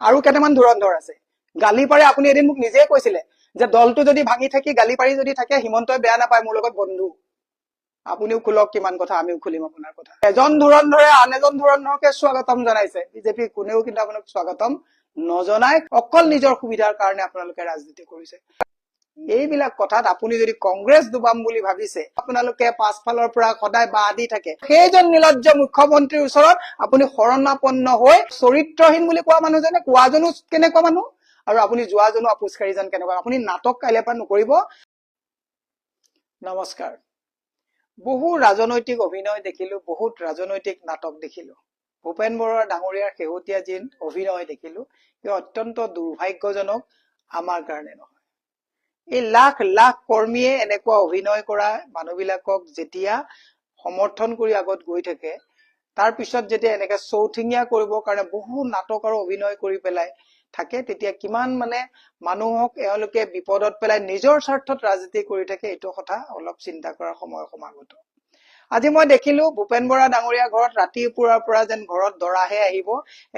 আৰু কেইটামান ধুৰন্ধৰ আছে। গালি পাৰে, আপুনি এদিন মোক নিজে কৈছিলে যে দলটো যদি ভাঙি থাকি গালি পাৰি যদি থাকে হিমন্তই বেয়া নাপায়, মোৰ লগত বন্ধু। আপুনিও খোলক কিমান কথা, আমিও খুলিম আপোনাৰ কথা। এজন ধুৰন্ধৰে আন এজন ধুৰন্ধৰকে স্বাগতম জনাইছে। বিজেপি কোনেও কিন্তু আপোনাক স্বাগতম নজনাই, অকল নিজৰ সুবিধাৰ কাৰণে আপোনালোকে ৰাজনীতি কৰিছে। এইবিলাক কথাত আপুনি যদি কংগ্ৰেছ ডুবাম বুলি ভাবিছে, আপোনালোকে পাছফালৰ পৰা সদায় বাহ দি থাকে। সেইজন নিলজ্জ মুখ্যমন্ত্ৰীৰ ওচৰত আপুনি শৰণাপন্ন হৈ চৰিত্ৰহীন বুলি কোৱা মানুহজনে কোৱাজনো কেনেকুৱা মানুহ, আৰু আপুনি যোৱাজনো আপোচকাৰীজন কেনেকুৱা। আপুনি নাটক কাইলৈ পৰা নকৰিব। নমস্কাৰ। বহু ৰাজনৈতিক অভিনয় দেখিলো, বহুত ৰাজনৈতিক নাটক দেখিলো। ভূপেন বৰা ডাঙৰীয়াৰ শেহতীয়া যি অভিনয় দেখিলো, এই অত্যন্ত দুৰ্ভাগ্যজনক, আমাৰ কাৰণে নহয়। এই লাখ লাখ কৰ্মীয়ে এনেকুৱা অভিনয় কৰা মানুহবিলাকক যেতিয়া সমৰ্থন কৰি আগত গৈ থাকে, তাৰ পিছত যেতিয়া এনেকে চৌঠিঙীয়া কৰিবৰ কাৰণে বহু নাটক আৰু অভিনয় কৰি পেলাই থাকে, তেতিয়া কিমান মানুহক এওঁলোকে বিপদত পেলাই নিজৰ স্বাৰ্থত ৰাজনীতি কৰি থাকে, এইটো কথা অলপ চিন্তা কৰাৰ সময় সমাগত। আজি মই দেখিলো ভূপেন বৰা ডাঙৰীয়া ঘৰত ৰাতিপুৱাৰ পৰা যেন ঘৰত দৰাহে আহিব,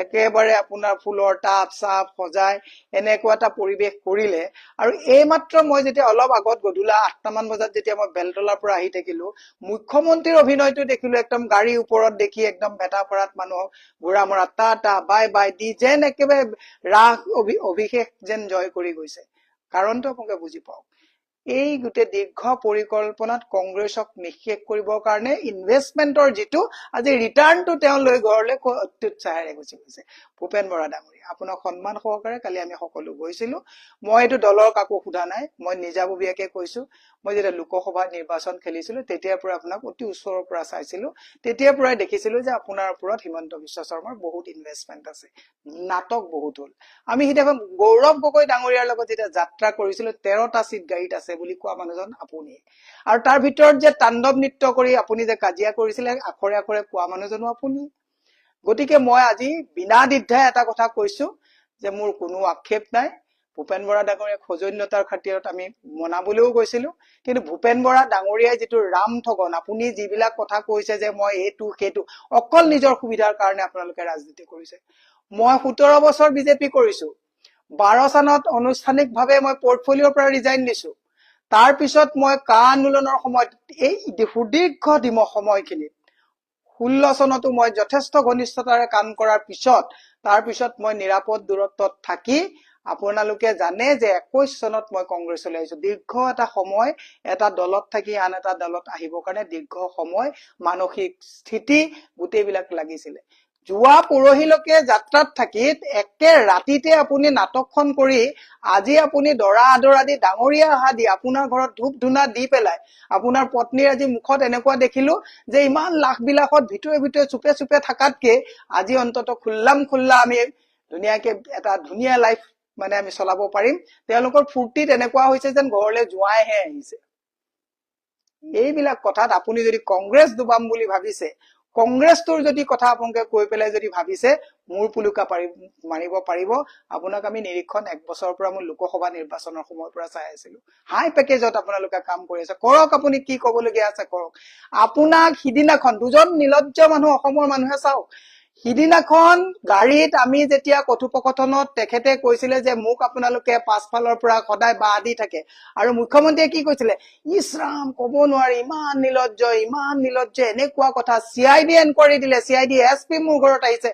একেবাৰে আপোনাৰ ফুলৰ টাব চাপ সজাই এনেকুৱা এটা পৰিৱেশ কৰিলে। আৰু এইমাত্ৰ মই যেতিয়া অলপ আগত গধূলা 8টামান বজাত যেতিয়া মই বেলতলাৰ পৰা আহি থাকিলো, মুখ্যমন্ত্ৰীৰ অভিনয়টো দেখিলো। একদম গাড়ীৰ ওপৰত দেখি একদম বেটাপাৰাত মানুহক ঘোঁৰা মৰা টাটা বাই বাই দি যেন একেবাৰে ৰাস অভিষেক যেন জয় কৰি গৈছে। কাৰণটো আপোনালোকে বুজি পাওক। এই গোটেই দীৰ্ঘ পৰিকল্পনাত কংগ্ৰেছক নিঃশেষ কৰিবৰ কাৰণে ইনভেষ্টমেন্টৰ যিটো আজি ৰিটাৰ্ণটো তেওঁ লৈ ঘৰলৈ অত্যুৎসাহেৰে গুচি গৈছে। ভূপেন বৰা ডাঙৰীয়া, আপোনাক সন্মান সহকাৰে কালি আমি সকলো গৈছিলো। মই এইটো দলৰ কাকো সোধা নাই, মই নিজাববীয়াকে কৈছো। মই যেতিয়া লোকসভা নিৰ্বাচন খেলিছিলো তেতিয়াৰ পৰা আপোনাক অতি ওচৰৰ পৰা চাইছিলো, তেতিয়াৰ পৰাই দেখিছিলো যে আপোনাৰ ওপৰত হিমন্ত বিশ্ব শৰ্মাৰ বহুত ইনভেষ্টমেন্ট আছে। নাটক বহুত হল। আমি সিদিনা গৌৰৱ গগৈ ডাঙৰীয়াৰ লগত যেতিয়া যাত্ৰা কৰিছিলো, 13টা চিট গাড়ীত আছে বুলি কোৱা মানুহজন আপুনি। আৰু তাৰ ভিতৰত যে তাণ্ডৱ নৃত্য কৰি আপুনি যে কাজিয়া কৰিছিলে, আখৰে আখৰে কোৱা মানুহজনো আপুনি। গতিকে মই আজি বিনা দ্বিধাই এটা কথা কৈছো যে মোৰ কোনো আক্ষেপ নাই। ভূপেন বৰা ডাঙৰীয়াক সৌজন্যতাৰ খাতিৰত আমি মনাবলৈও গৈছিলো, কিন্তু ভূপেন বৰা ডাঙৰীয়াই যিটো ৰাম ঠগন, আপুনি যিবিলাক কথা কৈছে যে মই এইটো সেইটো, অকল নিজৰ সুবিধাৰ কাৰণে আপোনালোকে ৰাজনীতি কৰিছে। মই 17 বছৰ বিজেপি কৰিছো। 12 চনত আনুষ্ঠানিকভাৱে মই পৰ্টফলিঅ'ৰ পৰা ৰিজাইন দিছো। তাৰ পিছত মই কা আন্দোলনৰ সময়ত এই সুদীৰ্ঘ সময়খিনিত 16 চনতো মই যথেষ্ট ঘনিষ্ঠতাৰে কাম কৰাৰ পিছত, তাৰ পিছত মই নিৰাপদ দূৰত্বত থাকি, আপোনালোকে জানে যে 21 চনত মই কংগ্ৰেছলৈ আহিছো। দীৰ্ঘ এটা সময় এটা দলত থাকি আন এটা দলত আহিবৰ কাৰণে দীৰ্ঘ সময় মানসিক স্থিতি গোটেইবিলাক লাগিছিলে। যোৱা পৰহিলৈকে যাত্ৰাত থাকি একে ৰাতিতে আপুনি নাটকখন কৰি আজি আপুনি দৰা আদৰা দি ডাঙৰীয়া অহা দি আপোনাৰ ঘৰত ধূপ ধূনা দি পেলাই আপোনাৰ পত্নীৰ আজি মুখত এনেকুৱা দেখিলো যে ইমান লাখ বিলাকত ভিতৰে ভিতৰে চুপে চুপে থাকাতকে আজি অন্তত খুল্লা আমি ধুনীয়াকে এটা ধুনীয়া লাইফ আমি চলাব পাৰিম। তেওঁলোকৰ ফূৰ্তিত এনেকুৱা হৈছে যেন ঘৰলৈ জোঁৱাইহে আহিছে। এইবিলাক কথাত আপুনি যদি কংগ্ৰেছ ডুবাম বুলি ভাবিছে, কংগ্ৰেছটোৰ যদি কথা আপোনালোকে কৈ পেলাই যদি ভাবিছে মূৰ পুলুকা মাৰিব পাৰিব, আপোনাক আমি নিৰীক্ষণ 1 বছৰৰ পৰা মই লোকসভা নিৰ্বাচনৰ সময়ৰ পৰা চাই আছিলো। হাই পেকেজত আপোনালোকে কাম কৰি আছে, কৰক। আপুনি কি কবলগীয়া আছে কৰক। আপোনাক সিদিনাখন দুজন নিলজ্জ মানুহ অসমৰ মানুহে চাওক, সিদিনাখন গাড়ীত আমি যেতিয়া কথোপকথনত তেখেতে কৈছিলে যে মোক আপোনালোকে পাছফালৰ পৰা সদায় বাহ দি থাকে, আৰু মুখ্যমন্ত্ৰীয়ে কি কৈছিলে, ইছৰাম কব নোৱাৰি ইমান নিলজ্জ এনেকুৱা কথা। CID এনকোৱাৰী দিলে, CID SP মোৰ ঘৰত আহিছে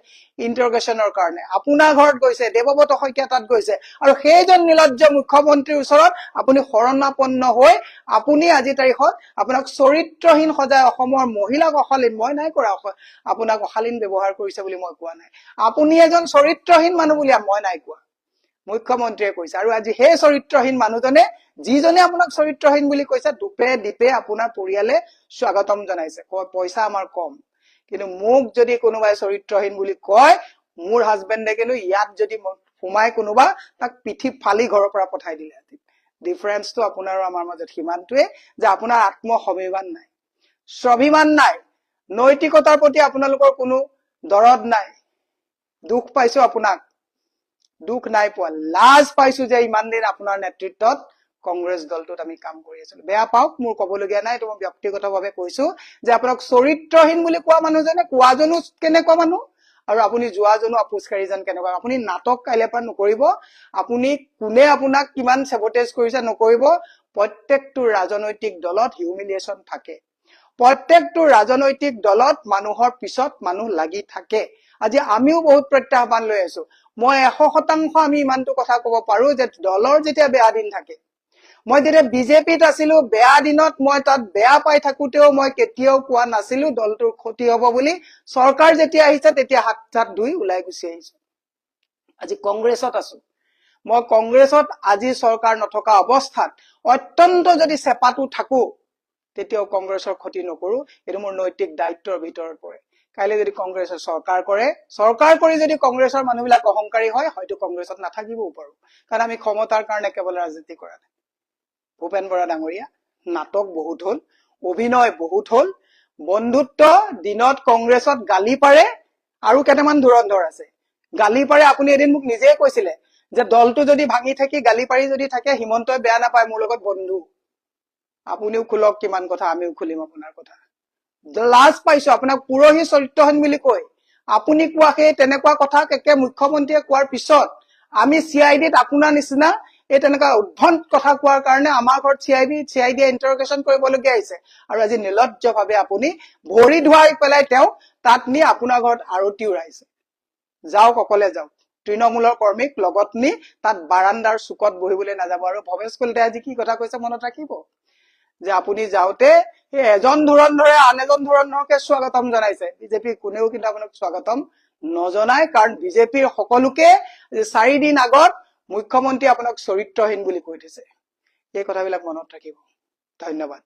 ইন্টাৰগেশ্যনৰ কাৰণে, আপোনাৰ ঘৰত গৈছে, দেৱব্ৰত শইকীয়া তাত গৈছে, আৰু সেইজন নিলজ্জ মুখ্যমন্ত্ৰীৰ ওচৰত আপুনি শৰণাপন্ন হৈ আপুনি আজি তাৰিখত আপোনাক চৰিত্ৰহীন সজাই অসমৰ মহিলাক অশালীন, মই নাই কৰা আপোনাক অশালীন ব্যৱহাৰ কৰিছে বুলি মই কোৱা নাই, আপুনি এজন চৰিত্ৰহীন মানুহ বুলি মই নাই কোৱা, মুখ্যমন্ত্ৰীয়ে কৈছে। আৰু আজি সেই চৰিত্ৰহীন মানুহজনে, যিজনে আপোনাক চৰিত্ৰহীন বুলি কৈছে, দুপে দ্বীপে আপোনাৰ পৰিয়ালে স্বাগতম জনাইছে, কয় পইচা আমাৰ কম। কিন্তু মোক যদি কোনোবাই চৰিত্ৰহীন বুলি কয়, মোৰ হাজবেণ্ডে কিন্তু ইয়াত যদি সোমাই কোনোবা তাক পিঠি ফালি ঘৰৰ পৰা পঠাই দিলে। ডিফাৰেন্সটো আপোনাৰ আৰু আমাৰ মাজত সিমানটোৱে যে আপোনাৰ আত্মস্বাভিমান নাই, স্বাভিমান নাই, নৈতিকতাৰ প্ৰতি আপোনালোকৰ কোনো দৰদ নাই। দুখ পাইছো আপোনাক, দুখ নাই পোৱা, লাজ পাইছো যে ইমান দিন আপোনাৰ নেতৃত্বত কংগ্ৰেছ দলটোত আমি কাম কৰি আছিলো। বেয়া পাওক, মোৰ কবলগীয়া নাই, এইটো মই ব্যক্তিগতভাৱে কৈছো যে আপোনাক চৰিত্ৰহীন বুলি কোৱা মানুহজনে কোৱাজনো কেনেকুৱা মানুহ, আৰু আপুনি যোৱাজনো আপোচকাৰী যেন কেনেকুৱা। আপুনি নাটক কাইলৈ পৰা নকৰিব। আপুনি কোনে আপোনাক কিমান চেবটেজ কৰিছে নকৰিব। প্ৰত্যেকটো ৰাজনৈতিক দলত হিউমিলিয়েশ্যন থাকে। প্ৰত্যেকটো ৰাজনৈতিক দলত মানুহৰ পিছত মানুহ লাগি থাকে। আজি আমিও বহুত প্ৰত্যাহ্বান লৈ আছো। মই 100% আমি ইমানটো কথা কব পাৰো যে দলৰ যেতিয়া বেয়া দিন থাকে, মই যেতিয়া বিজেপিত আছিলো, বেয়া দিনত মই তাত বেয়া পাই থাকোতেও মই কেতিয়াও কোৱা নাছিলো দলটোৰ ক্ষতি হব বুলি। চৰকাৰ যেতিয়া আহিছে তেতিয়া হাত চাত ধুই ওলাই গুচি আহিছো। আজি কংগ্ৰেছত আছো। মই কংগ্ৰেছত আজি চৰকাৰ নথকা অৱস্থাত অত্যন্ত যদি চেপাটো থাকো, তেতিয়াও কংগ্ৰেছৰ ক্ষতি নকৰো। এইটো মোৰ নৈতিক দায়িত্বৰ ভিতৰত পৰে। কাইলৈ যদি কংগ্ৰেছে চৰকাৰ কৰে, চৰকাৰ কৰি যদি কংগ্ৰেছৰ মানুহবিলাক অহংকাৰী হয়, হয়তো কংগ্ৰেছত নাথাকিবও পাৰো। কাৰণ আমি ক্ষমতাৰ কাৰণে কেৱল ৰাজনীতি কৰা নাই। ভূপেন বৰা ডাঙৰীয়া, নাটক বহুত হল, অভিনয় বহুত হল। বন্ধুত্ব দিনত কংগ্ৰেছত গালি পাৰে আৰু কেইটামান ধুৰন্ধৰ আছে। গালি পাৰে, আপুনি এদিন মোক নিজেই কৈছিলে যে দলটো যদি ভাঙি থাকি গালি পাৰি যদি থাকে, হিমন্তই বেয়া নাপায়, মোৰ লগত বন্ধু। আপুনিও খোলক কিমান কথা, আমিও খুলিম আপোনাৰ কথা। লাজ পাইছো আপোনাক পুৰহি চৰিত্ৰহীন বুলি কৈ। আপুনি কোৱা সেই তেনেকুৱা কথা একে মুখ্যমন্ত্ৰীয়ে কোৱাৰ পিছত আমি CIDত আপোনাৰ নিচিনা এই তেনেকুৱা উদ্ভণ্ড কথা কোৱাৰ কাৰণে আমাৰ ঘৰত CID ইণ্টাৰগেশ্যন কৰিবলগীয়া হৈছে। আৰু আজি নিৰ্লজ্জভাৱে আপুনি ভৰি ধুৱাই পেলাই তেওঁ তাত নি আপোনাৰ ঘৰত আৰতি উৰাইছে। যাওক, অকলে যাওক। তৃণমূলৰ কৰ্মীক লগত নি তাত বাৰাণ্ডাৰ চুকত বহিবলৈ নাযাব। আৰু ভৱেশ কলিতাই আজি কি কথা কৈছে মনত ৰাখিব, যে আপুনি যাওঁতে সেই এজন ধুৰন্ধৰে আন এজন ধুৰন্ধৰকে স্বাগতম জনাইছে। বিজেপি কোনেও কিন্তু আপোনাক স্বাগতম নজনায়। কাৰণ বিজেপিৰ সকলোকে 4 দিন আগত মুখ্যমন্ত্ৰী আপোনাক চৰিত্ৰহীন বুলি কৈ থৈছে। এই কথাবিলাক মনত ৰাখিব। ধন্যবাদ।